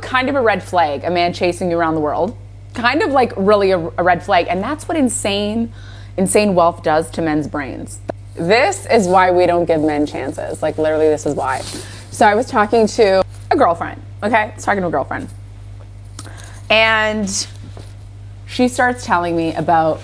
kind of a red flag, a man chasing you around the world. Kind of like really a red flag. And that's what insane wealth does to men's brains. This is why we don't give men chances. Like literally this is why. So I was talking to a girlfriend, okay? I was talking to a girlfriend. And she starts telling me about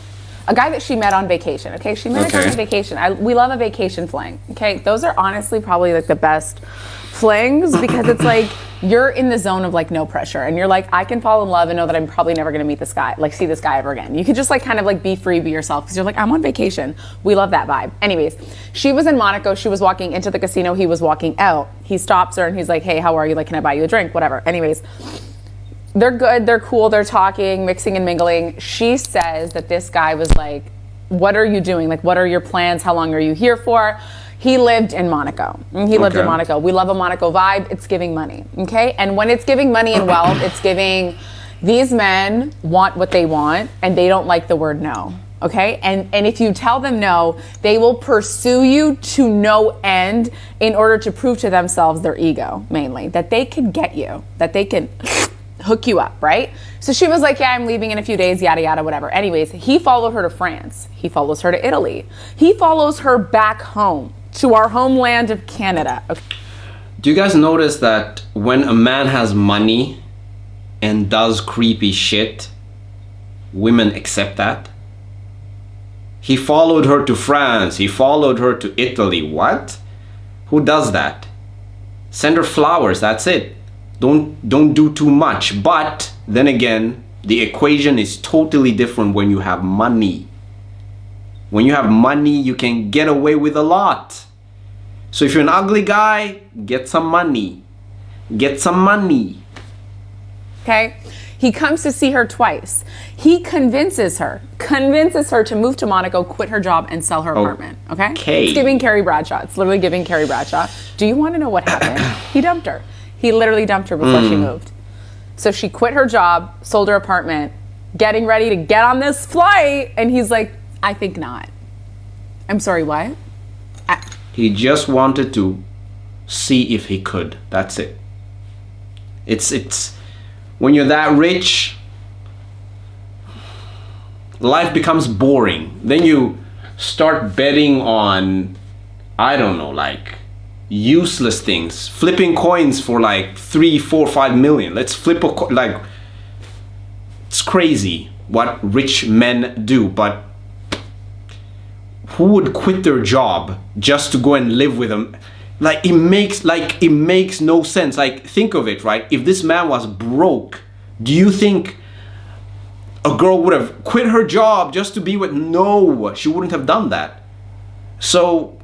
a guy that she met on vacation, okay? She met a guy on vacation. We love a vacation fling, okay? Those are honestly probably like the best flings because it's like you're in the zone of like no pressure and you're like, I can fall in love and know that I'm probably never gonna meet this guy, like see this guy ever again. You could just like kind of like be free, be yourself because you're like, I'm on vacation. We love that vibe. Anyways, she was in Monaco. She was walking into the casino. He was walking out. He stops her and he's like, hey, how are you? Like, can I buy you a drink? Whatever. Anyways, they're good, they're cool, they're talking, mixing and mingling. She says that this guy was like, what are you doing? Like, what are your plans? How long are you here for? He lived in Monaco. He lived in Monaco. We love a Monaco vibe. It's giving money, okay? And when it's giving money and wealth, it's giving, these men want what they want and they don't like the word no, okay? And if you tell them no, they will pursue you to no end in order to prove to themselves their ego, mainly, that they can get you, that they can hook you up, right? So she was like, yeah, I'm leaving in a few days, yada, yada, whatever. Anyways, he followed her to France. He follows her to Italy. He follows her back home to our homeland of Canada. Okay. Do you guys notice that when a man has money and does creepy shit, women accept that? He followed her to France. He followed her to Italy. What? Who does that? Send her flowers, that's it. Don't do too much. But then again, the equation is totally different when you have money. When you have money, you can get away with a lot. So if you're an ugly guy, get some money. Get some money. Okay? He comes to see her twice. He convinces her to move to Monaco, quit her job, and sell her apartment. Okay? It's giving Carrie Bradshaw. It's literally giving Carrie Bradshaw. Do you want to know what happened? He dumped her. He literally dumped her before she moved. So she quit her job, sold her apartment, getting ready to get on this flight, and he's like, I think not. I'm sorry, what? He just wanted to see if he could. That's it. It's when you're that rich, life becomes boring. Then you start betting on, I don't know, like useless things, flipping coins for like 3, 4, 5 million. Let's flip a like, it's crazy what rich men do. But who would quit their job just to go and live with them? Like it makes no sense. Like think of it, right? If this man was broke, do you think a girl would have quit her job just to be with? No, she wouldn't have done that. So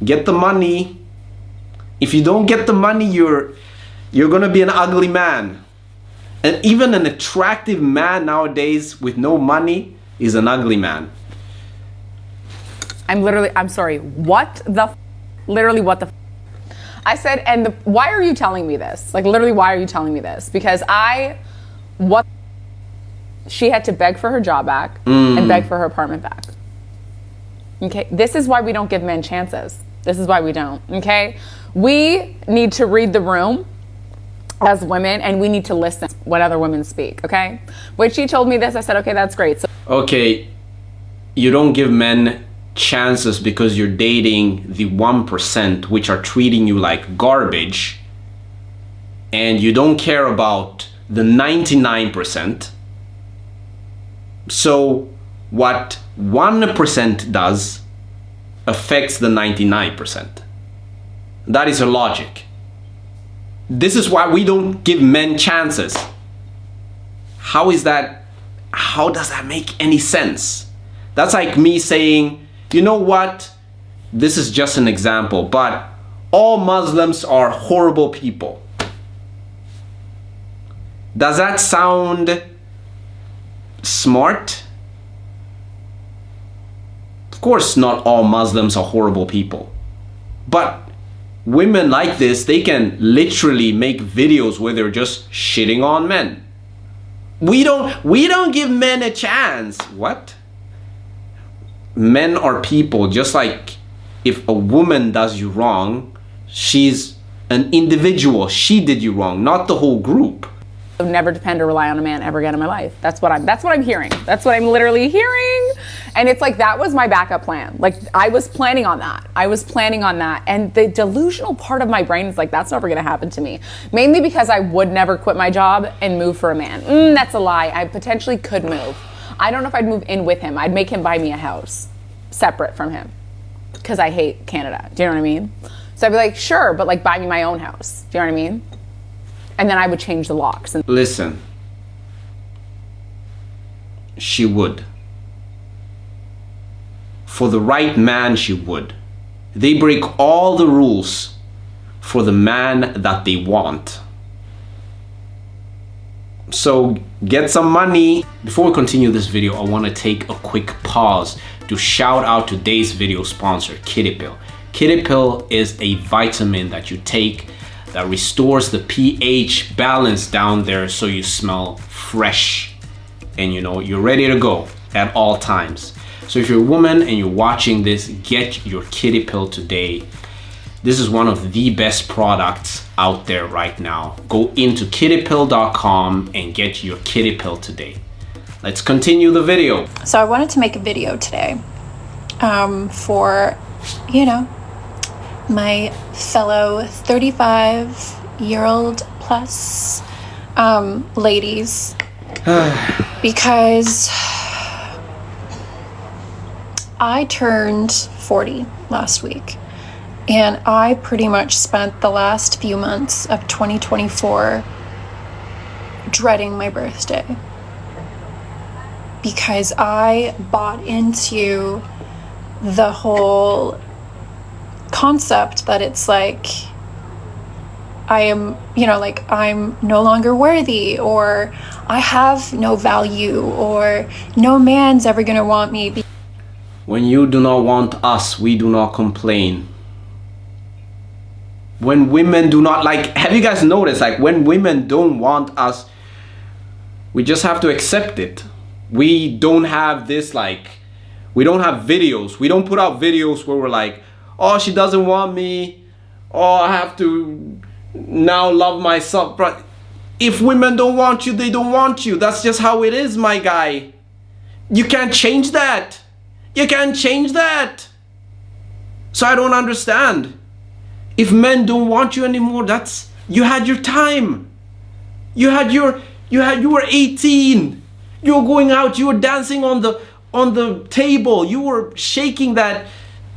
get the money. If you don't get the money, you're gonna be an ugly man. And even an attractive man nowadays with no money is an ugly man. I'm sorry, what the literally what the I said, and why are you telling me this? Like literally, why are you telling me this? Because she had to beg for her job back and beg for her apartment back. Okay, this is why we don't give men chances. This is why we don't, okay? We need to read the room as women and we need to listen when other women speak, okay? When she told me this, I said, okay, that's great. So okay, you don't give men chances because you're dating the 1% which are treating you like garbage, and you don't care about the 99%. So what 1% does affects the 99%. That is her logic. This is why we don't give men chances. How is that? How does that make any sense? That's like me saying, you know what? This is just an example, but all Muslims are horrible people. Does that sound smart? Of course, not all Muslims are horrible people. But women like this, they can literally make videos where they're just shitting on men. We don't give men a chance. What? Men are people. Just like if a woman does you wrong, she's an individual. She did you wrong, not the whole group. Never depend or rely on a man ever again in my life. That's what I'm hearing. That's what I'm literally hearing. And it's like, that was my backup plan. Like, I was planning on that. And the delusional part of my brain is like, that's never gonna happen to me. Mainly because I would never quit my job and move for a man. That's a lie. I potentially could move. I don't know if I'd move in with him. I'd make him buy me a house separate from him, because I hate Canada. Do you know what I mean? So I'd be like, sure, but like, buy me my own house. Do you know what I mean? And then I would change the locks. Listen, she would. For the right man, she would. They break all the rules for the man that they want. So get some money. Before we continue this video, I want to take a quick pause to shout out today's video sponsor, Kitty Pill. Kitty Pill is a vitamin that you take that restores the pH balance down there, so you smell fresh and you're ready to go at all times. So if you're a woman and you're watching this, get your Kitty Pill today. This is one of the best products out there right now. Go into kittypill.com and get your Kitty Pill today. Let's continue the video. So I wanted to make a video today for, my fellow 35-year-old plus ladies, because I turned 40 last week, and I pretty much spent the last few months of 2024 dreading my birthday, because I bought into the whole concept that it's like I am, I'm no longer worthy, or I have no value, or no man's ever gonna want me. When you do not want us, we do not complain. When women do not have you guys noticed, when women don't want us, we just have to accept it. We don't have this, we don't have videos. We don't put out videos where we're like, oh, she doesn't want me. Oh, I have to now love myself. But if women don't want you, they don't want you. That's just how it is, my guy. You can't change that. You can't change that. So I don't understand. If men don't want you anymore, you had your time. You were 18. You were going out, you were dancing on the table. You were shaking that.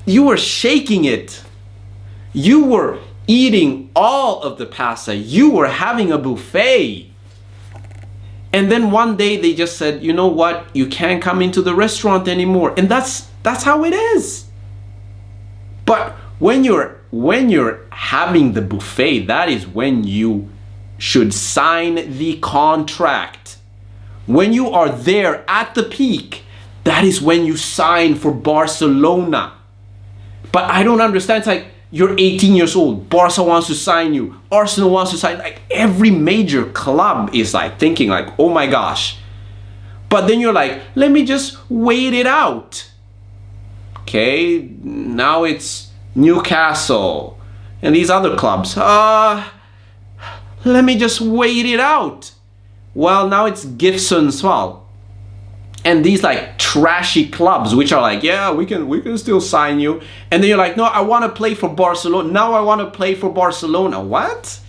You were shaking it. You were eating all of the pasta. You were having a buffet. And then one day they just said, you know what? You can't come into the restaurant anymore. And that's how it is. But when you're having the buffet, that is when you should sign the contract. When you are there at the peak, that is when you sign for Barcelona. But I don't understand. It's like, you're 18 years old. Barca wants to sign you. Arsenal wants to sign. Every major club is thinking oh my gosh. But then you're like, let me just wait it out. Okay, now it's Newcastle and these other clubs. Let me just wait it out. Well, now it's Gibson as well. And these trashy clubs, which are yeah, we can still sign you. And then you're like, no, I want to play for Barcelona. Now I want to play for Barcelona. What?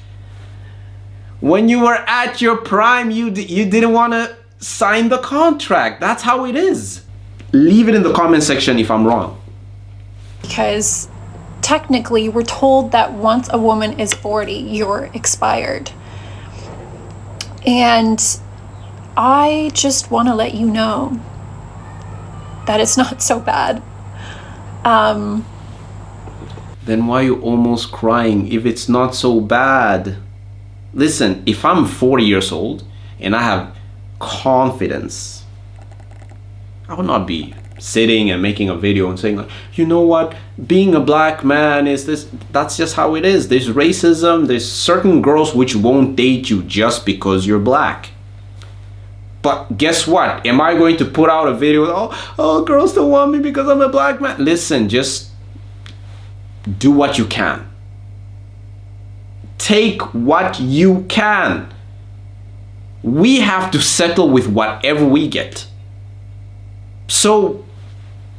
When you were at your prime, you didn't want to sign the contract. That's how it is. Leave it in the comment section if I'm wrong. Because technically we're told that once a woman is 40, you're expired. And I just want to let you know that it's not so bad. Then why are you almost crying if it's not so bad? Listen, if I'm 40 years old and I have confidence, I would not be sitting and making a video and saying you know what, being a black man is this. That's just how it is. There's racism. There's certain girls which won't date you just because you're black. But guess what? Am I going to put out a video? Oh, girls don't want me because I'm a black man. Listen, just do what you can. take what you can. We have to settle with whatever we get. So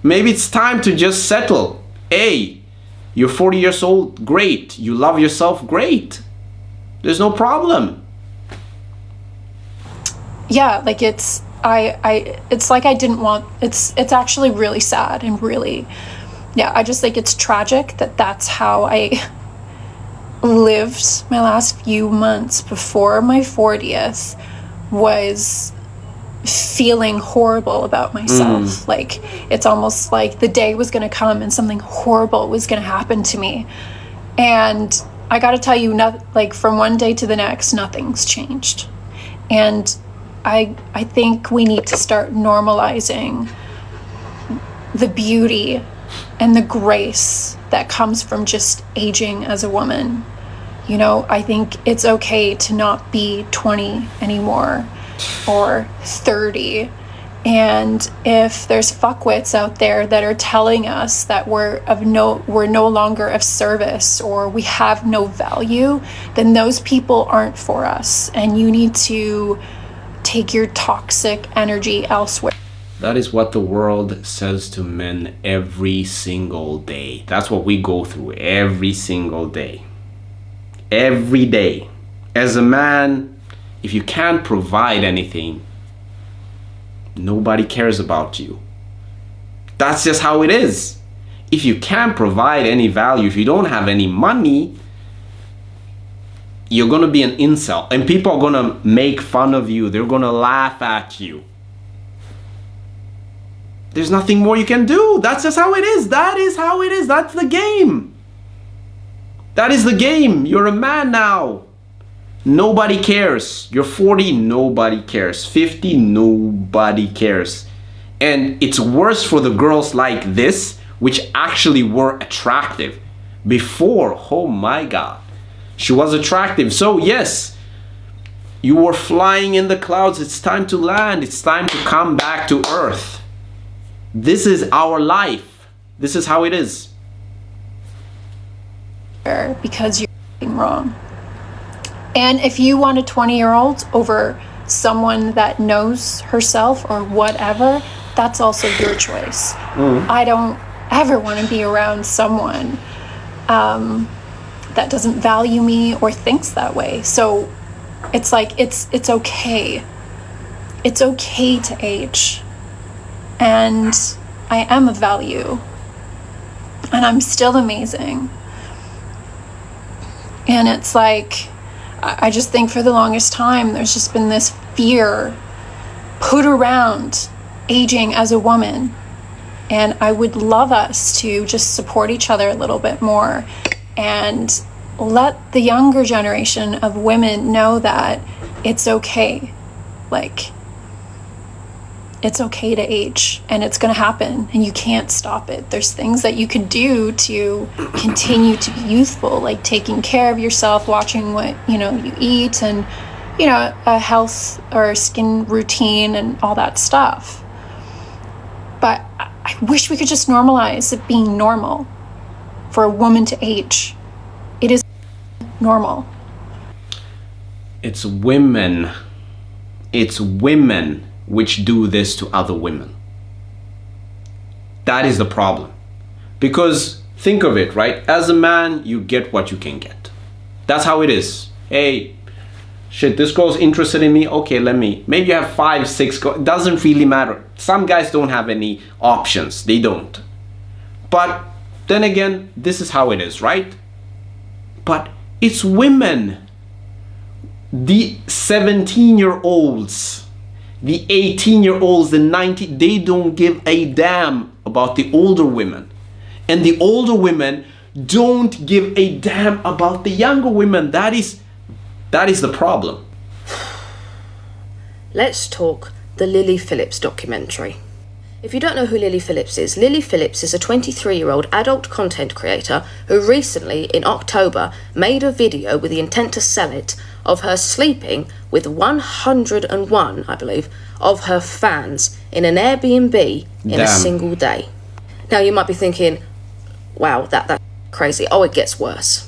maybe it's time to just settle. Hey, you're 40 years old, great. You love yourself, great. There's no problem. Yeah, like it's like I didn't want, it's actually really sad and really, yeah, I just think it's tragic that that's how I lived my last few months before my 40th, was feeling horrible about myself. Like, it's almost like the day was going to come and something horrible was going to happen to me. And I got to tell you, like from one day to the next, nothing's changed. And I think we need to start normalizing the beauty and the grace that comes from just aging as a woman. You know, I think it's okay to not be 20 anymore or 30. And if there's fuckwits out there that are telling us that we're no longer of service or we have no value, then those people aren't for us. And you need to take your toxic energy elsewhere. That is what the world says to men every single day. That's what we go through every single day. Every day. As a man, if you can't provide anything, nobody cares about you. That's just how it is. If you can't provide any value, if you don't have any money, you're gonna be an incel. And people are gonna make fun of you. They're gonna laugh at you. There's nothing more you can do. That's just how it is. That is how it is. That's the game. That is the game. You're a man now. Nobody cares. You're 40, nobody cares. 50, nobody cares. And it's worse for the girls like this, which actually were attractive. Before, oh my God, she was attractive. So yes, you were flying in the clouds. It's time to land. It's time to come back to earth. This is our life. This is how it is. Because you're wrong. And if you want a 20-year-old over someone that knows herself or whatever, that's also your choice. I don't ever want to be around someone that doesn't value me or thinks that way. So it's like, it's okay. It's okay to age. And I am of value. And I'm still amazing. And it's like, I just think for the longest time, there's just been this fear put around aging as a woman. And I would love us to just support each other a little bit more and let the younger generation of women know that it's okay. Like, it's okay to age and it's going to happen and you can't stop it. There's things that you can do to continue to be youthful, like taking care of yourself, watching what, you eat, and, a health or skin routine and all that stuff. But I wish we could just normalize it being normal for a woman to age. It is normal. It's women which do this to other women. That is the problem. Because think of it, right? As a man, you get what you can get. That's how it is. Hey, shit, this girl's interested in me. Okay, maybe you have 5, 6 It doesn't really matter. Some guys don't have any options. They don't. But then again, this is how it is, right? But it's women. The 17-year-olds, the 18-year-olds, the 90, they don't give a damn about the older women. And the older women don't give a damn about the younger women. That is the problem. Let's talk the Lily Phillips documentary. If you don't know who Lily Phillips is a 23-year-old adult content creator who recently, in October, made a video with the intent to sell it of her sleeping with 101, I believe, of her fans in an Airbnb in a single day. Now you might be thinking, wow, that's crazy. Oh, it gets worse.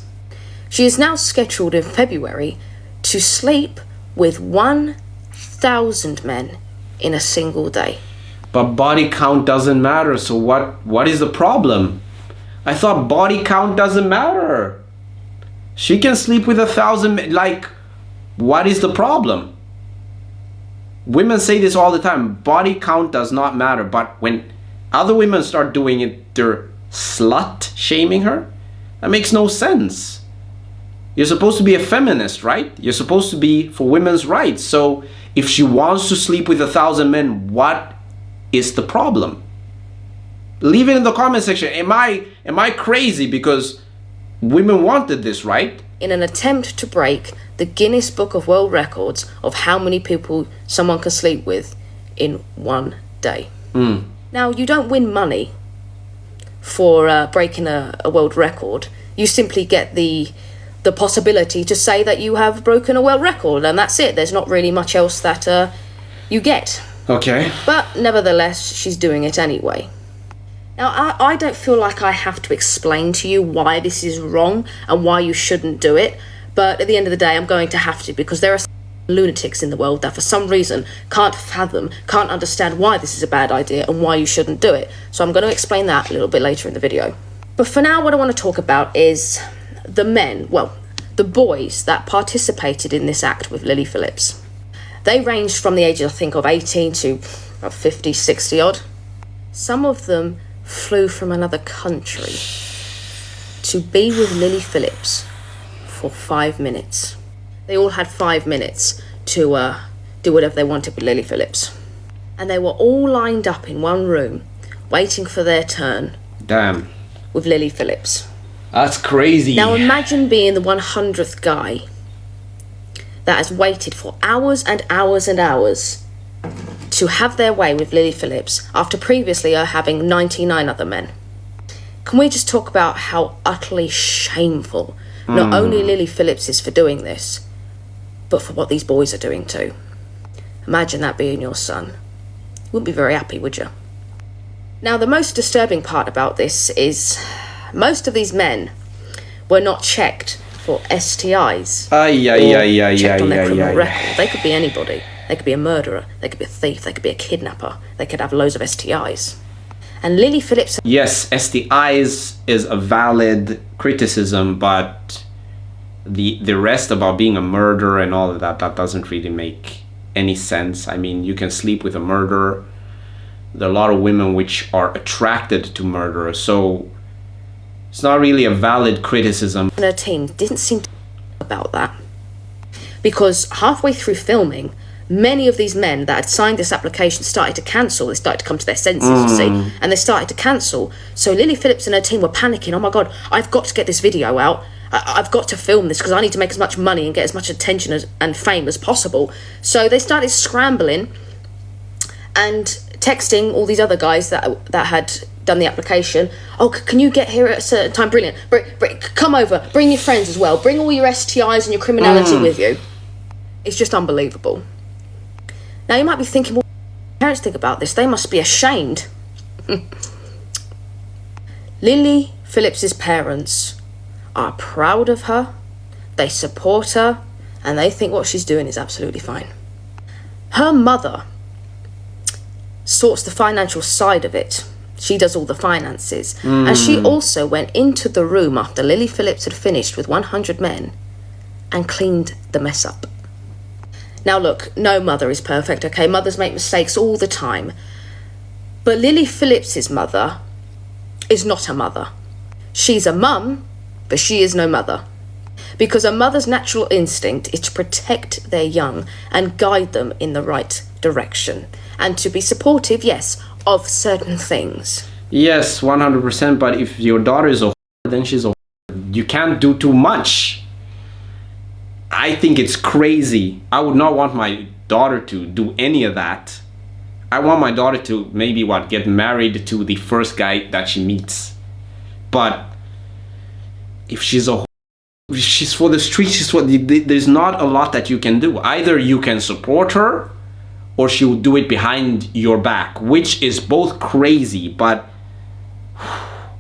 She is now scheduled in February to sleep with 1,000 men in a single day. But body count doesn't matter, so what is the problem? I thought body count doesn't matter. She can sleep with 1,000 men. Like, what is the problem? Women say this all the time. Body count does not matter. But when other women start doing it, they're slut shaming her. That makes no sense. You're supposed to be a feminist, right? You're supposed to be for women's rights. So if she wants to sleep with 1,000 men, what is the problem? Leave it in the comment section. Am I crazy because women wanted this, right? In an attempt to break the Guinness Book of World Records of how many people someone can sleep with in one day. Now, you don't win money for breaking a world record. You simply get the possibility to say that you have broken a world record, and that's it. There's not really much else that you get. Okay. But nevertheless, she's doing it anyway. Now, I don't feel like I have to explain to you why this is wrong and why you shouldn't do it, but at the end of the day, I'm going to have to, because there are lunatics in the world that for some reason can't understand why this is a bad idea and why you shouldn't do it. So I'm going to explain that a little bit later in the video. But for now, what I want to talk about is the men, well, the boys that participated in this act with Lily Phillips. They ranged from the ages, I think, of 18 to about 50, 60 odd. Some of them flew from another country to be with Lily Phillips for 5 minutes. They all had 5 minutes to do whatever they wanted with Lily Phillips. And they were all lined up in one room, waiting for their turn. Damn. With Lily Phillips. That's crazy. Now imagine being the 100th guy that has waited for hours and hours and hours to have their way with Lily Phillips after previously her having 99 other men. Can we just talk about how utterly shameful not only Lily Phillips is for doing this, but for what these boys are doing too? Imagine that being your son. You wouldn't be very happy, would you? Now, the most disturbing part about this is most of these men were not checked for STIs. Checked on their criminal record. They could be anybody. They could be a murderer. They could be a thief. They could be a kidnapper. They could have loads of STIs. And Lily Phillips... Yes, STIs is a valid criticism, but the rest about being a murderer and all of that doesn't really make any sense. I mean, you can sleep with a murderer. There are a lot of women which are attracted to murderers, so it's not really a valid criticism. Her team didn't seem to about that, because halfway through filming, many of these men that had signed this application started to cancel. They started to come to their senses, you see, and they started to cancel. So Lily Phillips and her team were panicking. Oh my God, I've got to get this video out. I've got to film this because I need to make as much money and get as much attention and fame as possible. So they started scrambling and texting all these other guys that had done the application. Oh, can you get here at a certain time? Brilliant. Come over. Bring your friends as well. Bring all your STIs and your criminality with you. It's just unbelievable. Now, you might be thinking, well, what do parents think about this? They must be ashamed. Lily Phillips's parents are proud of her, they support her, and they think what she's doing is absolutely fine. Her mother sorts the financial side of it. She does all the finances. And she also went into the room after Lily Phillips had finished with 100 men and cleaned the mess up. Now look, no mother is perfect, okay? Mothers make mistakes all the time. But Lily Phillips's mother is not a mother. She's a mum, but she is no mother. Because a mother's natural instinct is to protect their young and guide them in the right direction. And to be supportive, yes, of certain things. Yes, 100%, but if your daughter is a whore, then she's a whore. You can't do too much. I think it's crazy. I would not want my daughter to do any of that. I want my daughter to maybe get married to the first guy that she meets. But if she's a whore, she's for the streets, there's not a lot that you can do. Either you can support her or she will do it behind your back, which is both crazy, but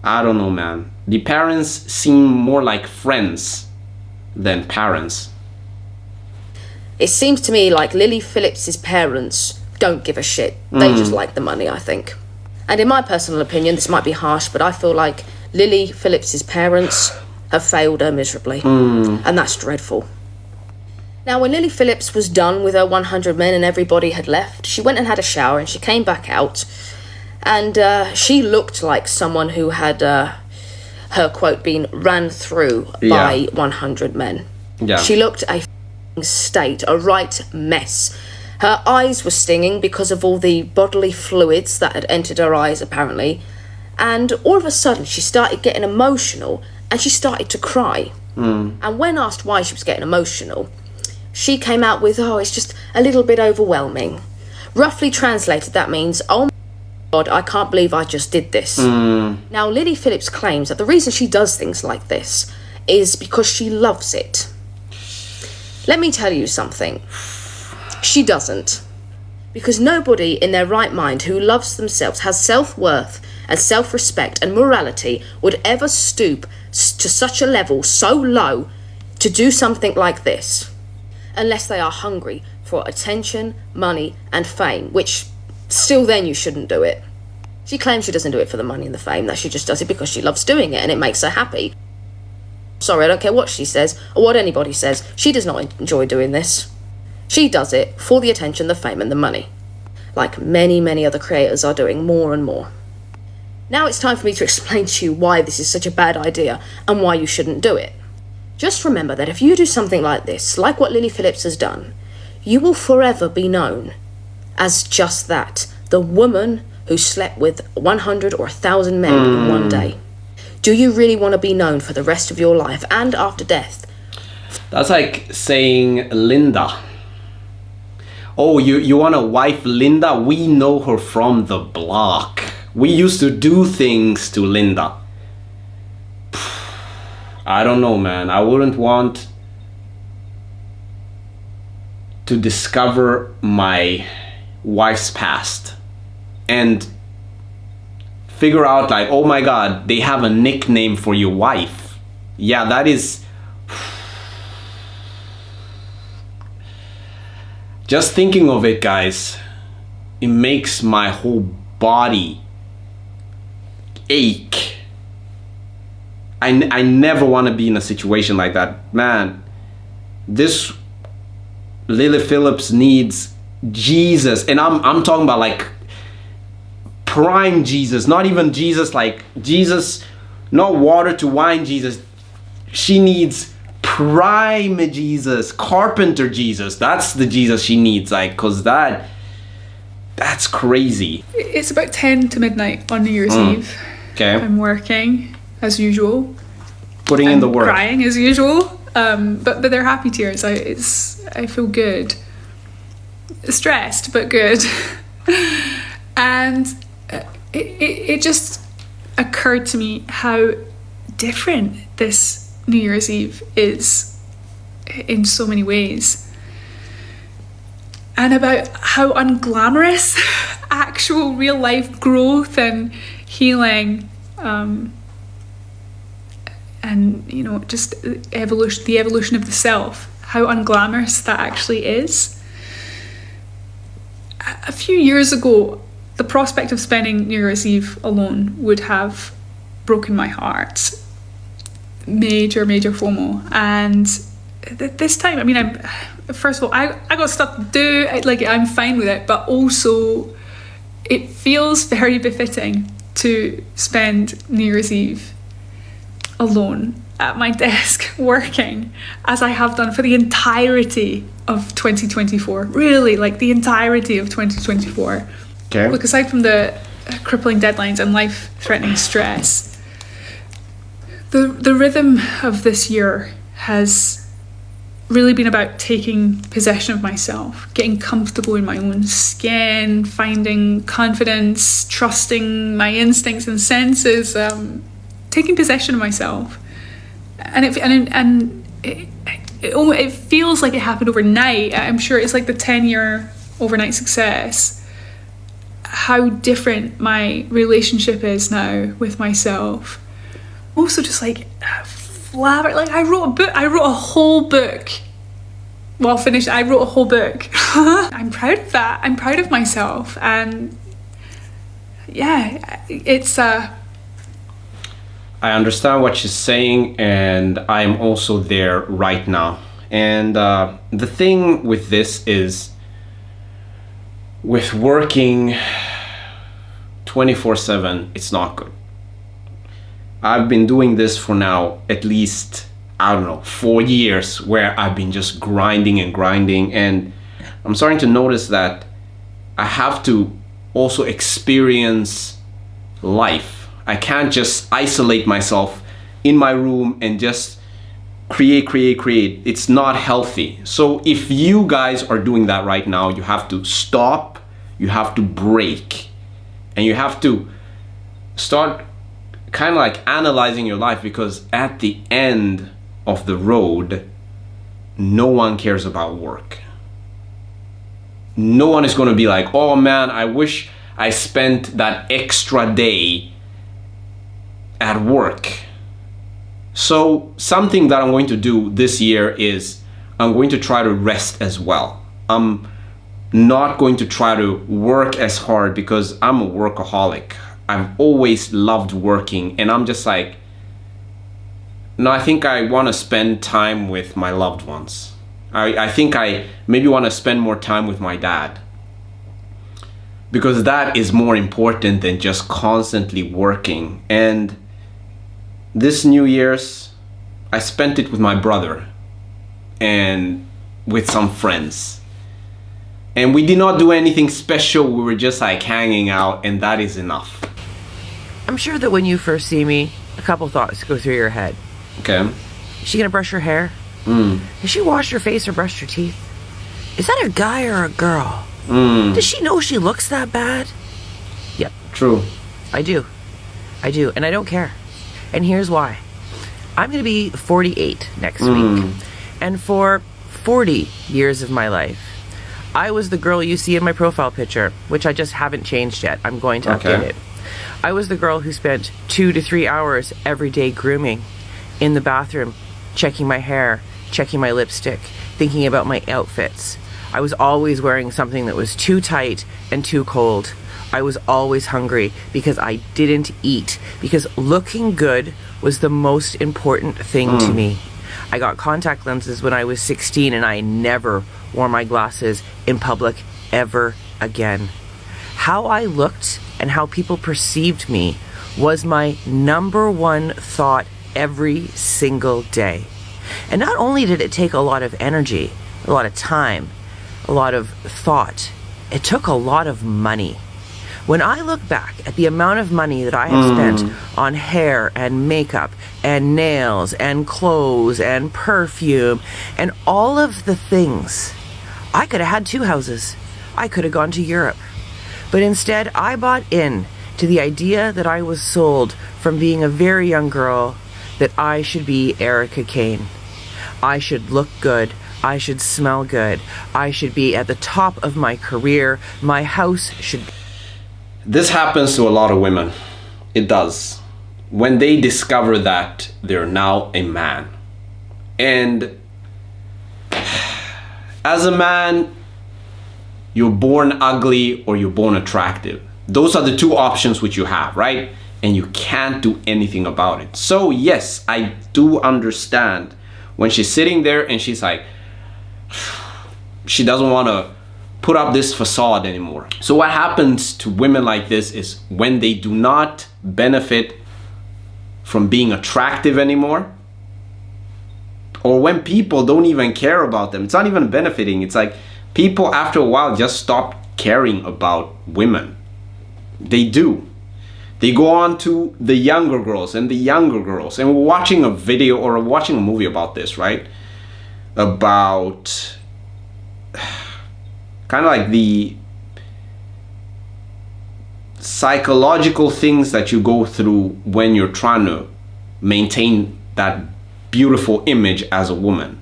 I don't know, man. The parents seem more like friends than parents. It seems to me like Lily Phillips's parents don't give a shit. They just like the money, I think. And in my personal opinion, this might be harsh, but I feel like Lily Phillips's parents have failed her miserably. And that's dreadful. Now, when Lily Phillips was done with her 100 men and everybody had left, she went and had a shower and she came back out. And she looked like someone who had, her quote, been ran through by 100 men. Yeah. She looked a state, a right mess. Her eyes were stinging because of all the bodily fluids that had entered her eyes, apparently. And all of a sudden, she started getting emotional and she started to cry. And when asked why she was getting emotional, she came out with, oh, it's just a little bit overwhelming. Roughly translated, that means, oh my God, I can't believe I just did this. Now, Lily Phillips claims that the reason she does things like this is because she loves it. Let me tell you something. She doesn't. Because nobody in their right mind who loves themselves, has self-worth and self-respect and morality, would ever stoop to such a level so low to do something like this. Unless they are hungry for attention, money and fame, which still then you shouldn't do it. She claims she doesn't do it for the money and the fame, that she just does it because she loves doing it and it makes her happy. Sorry, I don't care what she says or what anybody says. She does not enjoy doing this. She does it for the attention, the fame and the money. Like many, many other creators are doing more and more. Now it's time for me to explain to you why this is such a bad idea and why you shouldn't do it. Just remember that if you do something like this, like what Lily Phillips has done, you will forever be known as just that, the woman who slept with 100 or 1,000 men in one day. Do you really want to be known for the rest of your life and after death? That's like saying Linda. Oh, you want to wife Linda? We know her from the block. We used to do things to Linda. I don't know, man. I wouldn't want to discover my wife's past and figure out like, oh my God, they have a nickname for your wife. Yeah, that is... Just thinking of it, guys, it makes my whole body ache. I never want to be in a situation like that. Man, this Lily Phillips needs Jesus. And I'm talking about like prime Jesus, not even Jesus like Jesus, not water to wine Jesus. She needs prime Jesus, carpenter Jesus. That's the Jesus she needs, like, cause that's crazy. It's about 10 to midnight on New Year's Eve. Okay. I'm working as usual. Putting in the work. Crying as usual. But they're happy tears. I feel good. Stressed, but good. And it just occurred to me how different this New Year's Eve is in so many ways, and about how unglamorous actual real life growth and healing and just the evolution of the self, how unglamorous that actually is. A few years ago, the prospect of spending New Year's Eve alone would have broken my heart. Major FOMO. And this time, I mean, first of all, I got stuff to do, I'm fine with it, but also it feels very befitting to spend New Year's Eve alone at my desk working, as I have done for the entirety of 2024. Really, like the entirety of 2024. Okay. Look, aside from the crippling deadlines and life-threatening stress, the rhythm of this year has really been about taking possession of myself, getting comfortable in my own skin, finding confidence, trusting my instincts and senses, taking possession of myself. And it feels like it happened overnight. I'm sure it's like the 10-year overnight success. How different my relationship is now with myself. Also just like flabber. Like, I wrote a book. I wrote a whole book. Well, finished. I wrote a whole book. I'm proud of that. I'm proud of myself. And yeah, it's I understand what she's saying, and I'm also there right now. And the thing with this is, with working 24/7, it's not good. I've been doing this for now at least, I don't know, 4 years, where I've been just grinding and grinding, and I'm starting to notice that I have to also experience life. I can't just isolate myself in my room and just create. It's not healthy. So if you guys are doing that right now, you have to stop, you have to break, and you have to start kind of like analyzing your life, because at the end of the road, no one cares about work. No one is going to be like, oh man, I wish I spent that extra day at work. So something that I'm going to do this year is I'm going to try to rest as well. I'm not going to try to work as hard because I'm a workaholic. I've always loved working, and I'm just like, no, I think I want to spend time with my loved ones. I think I maybe want to spend more time with my dad, because that is more important than just constantly working. And this New Year's, I spent it with my brother and with some friends. And we did not do anything special. We were just like hanging out, and that is enough. I'm sure that when you first see me, a couple thoughts go through your head. Okay. Is she gonna brush her hair? Has she washed her face or brushed her teeth? Is that a guy or a girl? Does she know she looks that bad? Yep. True. I do, and I don't care. And here's why. I'm gonna be 48 next week. And for 40 years of my life, I was the girl you see in my profile picture, which I just haven't changed yet. I'm going to update it. I was the girl who spent 2 to 3 hours every day grooming, in the bathroom, checking my hair, checking my lipstick, thinking about my outfits. I was always wearing something that was too tight and too cold. I was always hungry because I didn't eat, because looking good was the most important thing to me. I got contact lenses when I was 16, and I never wore my glasses in public ever again. How I looked and how people perceived me was my number one thought every single day. And not only did it take a lot of energy, a lot of time, a lot of thought, it took a lot of money. When I look back at the amount of money that I have spent on hair and makeup and nails and clothes and perfume and all of the things, I could have had 2 houses. I could have gone to Europe. But instead, I bought in to the idea that I was sold from being a very young girl, that I should be Erica Kane. I should look good. I should smell good. I should be at the top of my career. My house should... This happens to a lot of women. It does. When they discover that they're now a man. And as a man, you're born ugly or you're born attractive. Those are the 2 options which you have, right? And you can't do anything about it. So yes, I do understand when she's sitting there and she's like, she doesn't want to put up this facade anymore. So what happens to women like this is, when they do not benefit from being attractive anymore, or when people don't even care about them, it's not even benefiting. It's like people after a while just stop caring about women. They do. They go on to the younger girls and the younger girls. And we're watching a video or watching a movie about this, right? About kind of like the psychological things that you go through when you're trying to maintain that beautiful image as a woman.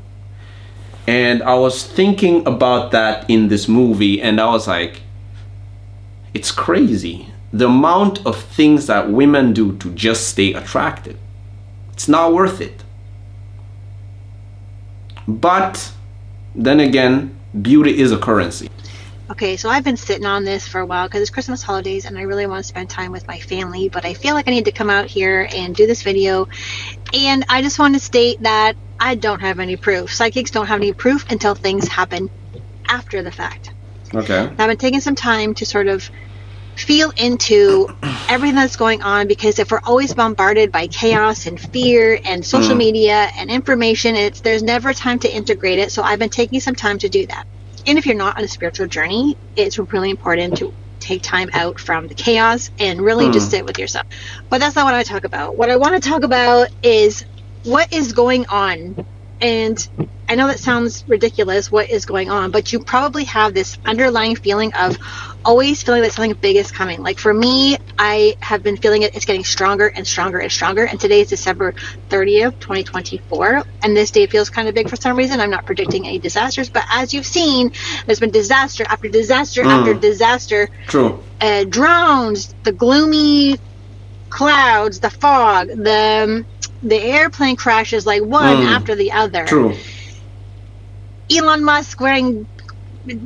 And I was thinking about that in this movie, and I was like, it's crazy. The amount of things that women do to just stay attractive. It's not worth it. But then again, beauty is a currency. Okay, so I've been sitting on this for a while because it's Christmas holidays and I really want to spend time with my family, but I feel like I need to come out here and do this video. And I just want to state that I don't have any proof. Psychics don't have any proof until things happen after the fact. Okay. I've been taking some time to sort of feel into everything that's going on, because if we're always bombarded by chaos and fear and social media and information, there's never time to integrate it. So I've been taking some time to do that. And if you're not on a spiritual journey, it's really important to take time out from the chaos and really just sit with yourself. But that's not what I talk about. What I want to talk about is what is going on. And I know that sounds ridiculous, what is going on, but you probably have this underlying feeling of always feeling that something big is coming. Like for me, I have been feeling it's getting stronger and stronger and stronger. And today is December 30th, 2024. And this day feels kind of big for some reason. I'm not predicting any disasters, but as you've seen, there's been disaster after disaster after disaster. True. Drones, the gloomy clouds, the fog, the airplane crashes, like one after the other. True. Elon Musk wearing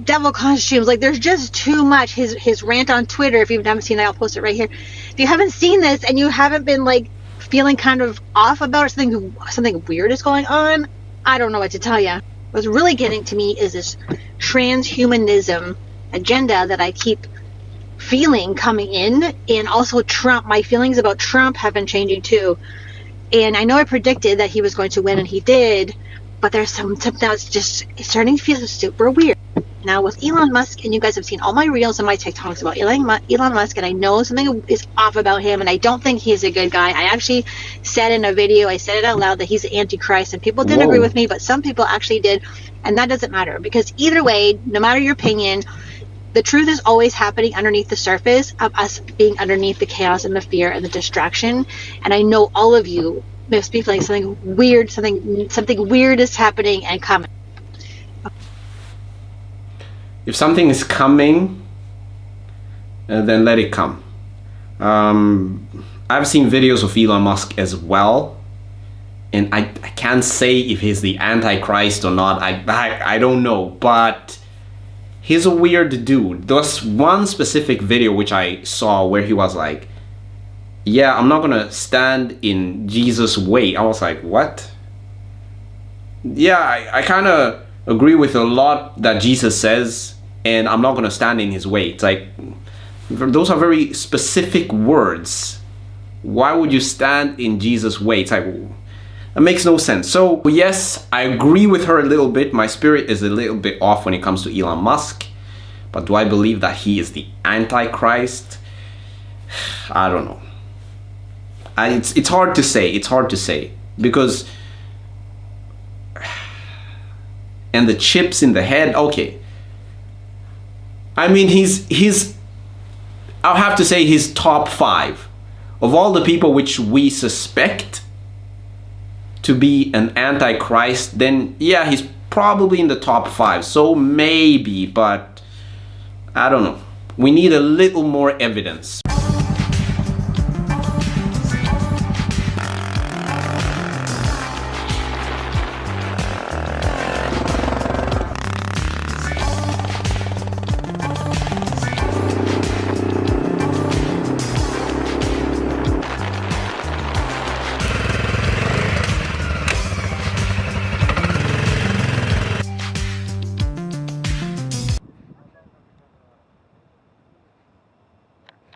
devil costumes. Like, there's just too much. His rant on Twitter, if you haven't seen it, I'll post it right here. If you haven't seen this and you haven't been like feeling kind of off about it, something weird is going on, I don't know what to tell you. What's really getting to me is this transhumanism agenda that I keep feeling coming in, and also Trump. My feelings about Trump have been changing too. And I know I predicted that he was going to win, and he did, but there's something that's just starting to feel super weird. Now with Elon Musk, and you guys have seen all my reels and my TikToks about Elon Musk, and I know something is off about him, and I don't think he's a good guy. I actually said in a video, I said it out loud, that he's Antichrist, and people didn't agree with me, but some people actually did, and that doesn't matter, because either way, no matter your opinion, the truth is always happening underneath the surface of us being underneath the chaos and the fear and the distraction. And I know all of you must be feeling something weird is happening and coming. If something is coming, then let it come. I've seen videos of Elon Musk as well, and I can't say if he's the Antichrist or not. I don't know, but he's a weird dude. There was one specific video which I saw where he was like, yeah, I'm not gonna stand in Jesus' way. I was like, what? Yeah, I kind of agree with a lot that Jesus says, and I'm not gonna stand in his way. It's like, those are very specific words. Why would you stand in Jesus' way? It's like, it makes no sense. So yes, I agree with her a little bit. My spirit is a little bit off when it comes to Elon Musk. But do I believe that he is the Antichrist? I don't know. It's hard to say. It's hard to say. Because... and the chips in the head, okay. I mean, he's I'll have to say he's top 5. Of all the people which we suspect to be an Antichrist, then yeah, he's probably in the top 5. So maybe, but I don't know. We need a little more evidence.